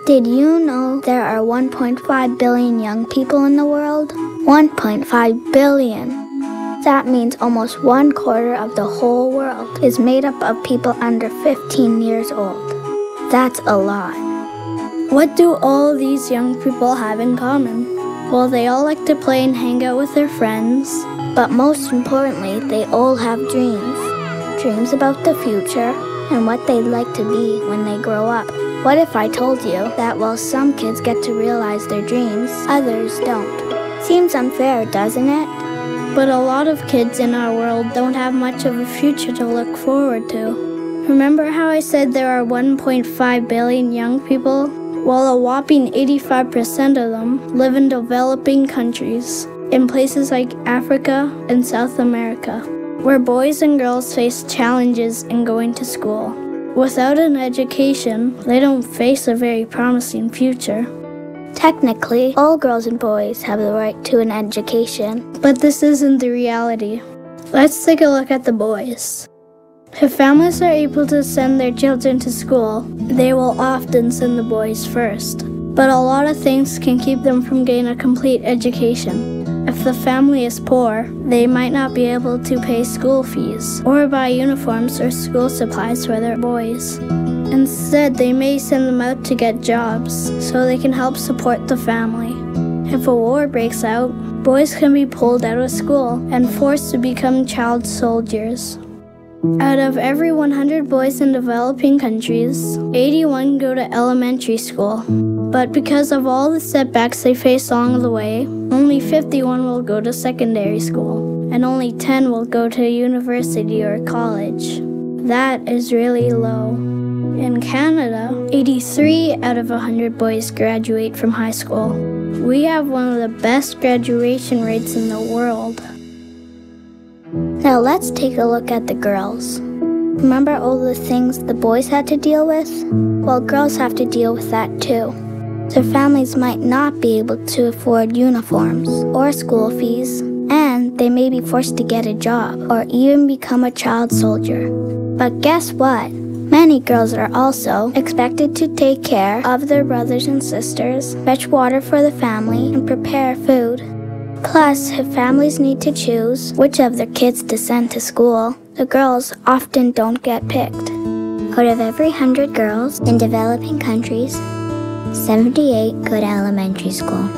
Did you know there are 1.5 billion young people in the world? 1.5 billion. That means almost 1/4 of the whole world is made up of people under 15 years old. That's a lot. What do all these young people have in common? Well, they all like to play and hang out with their friends. But most importantly, they all have dreams. Dreams about the future and what they'd like to be when they grow up. What if I told you that while some kids get to realize their dreams, others don't? Seems unfair, doesn't it? But a lot of kids in our world don't have much of a future to look forward to. Remember how I said there are 1.5 billion young people? Well, a whopping 85% of them live in developing countries, in places like Africa and South America, where boys and girls face challenges in going to school. Without an education, they don't face a very promising future. Technically, all girls and boys have the right to an education. But this isn't the reality. Let's take a look at the boys. If families are able to send their children to school, they will often send the boys first. But a lot of things can keep them from getting a complete education. If the family is poor, they might not be able to pay school fees or buy uniforms or school supplies for their boys. Instead, they may send them out to get jobs so they can help support the family. If a war breaks out, boys can be pulled out of school and forced to become child soldiers. Out of every 100 boys in developing countries, 81 go to elementary school. But because of all the setbacks they face along the way, only 51 will go to secondary school, and only 10 will go to university or college. That is really low. In Canada, 83 out of 100 boys graduate from high school. We have one of the best graduation rates in the world. Now let's take a look at the girls. Remember all the things the boys had to deal with? Well, girls have to deal with that too. Their families might not be able to afford uniforms or school fees, and they may be forced to get a job or even become a child soldier. But guess what? Many girls are also expected to take care of their brothers and sisters, fetch water for the family, and prepare food. Plus, if families need to choose which of their kids to send to school, the girls often don't get picked. Out of every 100 girls in developing countries, 78 go to elementary school.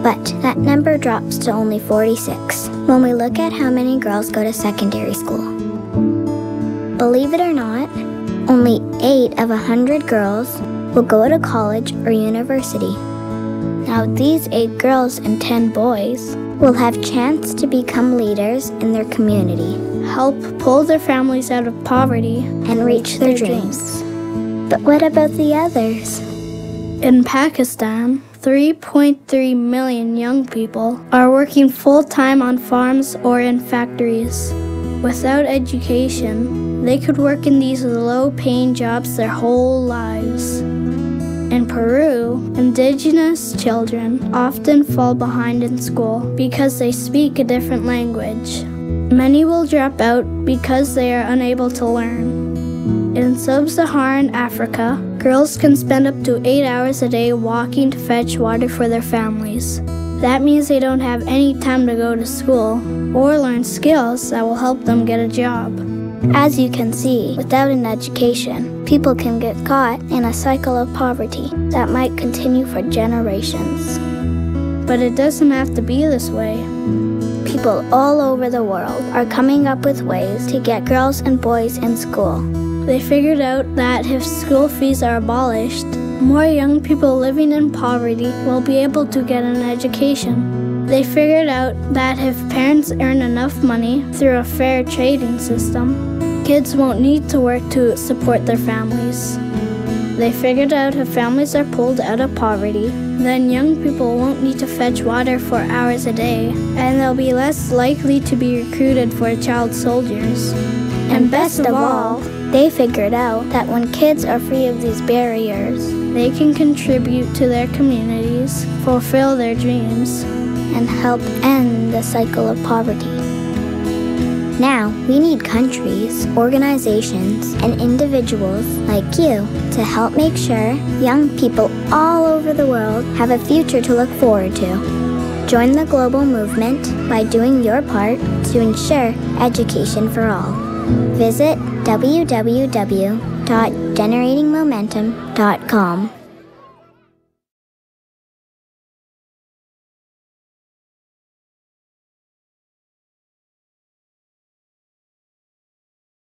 But that number drops to only 46 when we look at how many girls go to secondary school. Believe it or not, only 8 of 100 girls will go to college or university. Now these 8 girls and 10 boys will have chance to become leaders in their community, help pull their families out of poverty, and reach their dreams. But what about the others? In Pakistan, 3.3 million young people are working full-time on farms or in factories. Without education, they could work in these low-paying jobs their whole lives. In Peru, indigenous children often fall behind in school because they speak a different language. Many will drop out because they are unable to learn. In sub-Saharan Africa, girls can spend up to 8 hours a day walking to fetch water for their families. That means they don't have any time to go to school or learn skills that will help them get a job. As you can see, without an education, people can get caught in a cycle of poverty that might continue for generations. But it doesn't have to be this way. People all over the world are coming up with ways to get girls and boys in school. They figured out that if school fees are abolished, more young people living in poverty will be able to get an education. They figured out that if parents earn enough money through a fair trading system, kids won't need to work to support their families. They figured out if families are pulled out of poverty, then young people won't need to fetch water for hours a day, and they'll be less likely to be recruited for child soldiers. And best of all, they figured out that when kids are free of these barriers, they can contribute to their communities, fulfill their dreams, and help end the cycle of poverty. Now, we need countries, organizations, and individuals like you to help make sure young people all over the world have a future to look forward to. Join the global movement by doing your part to ensure education for all. Visit www.generatingmomentum.com.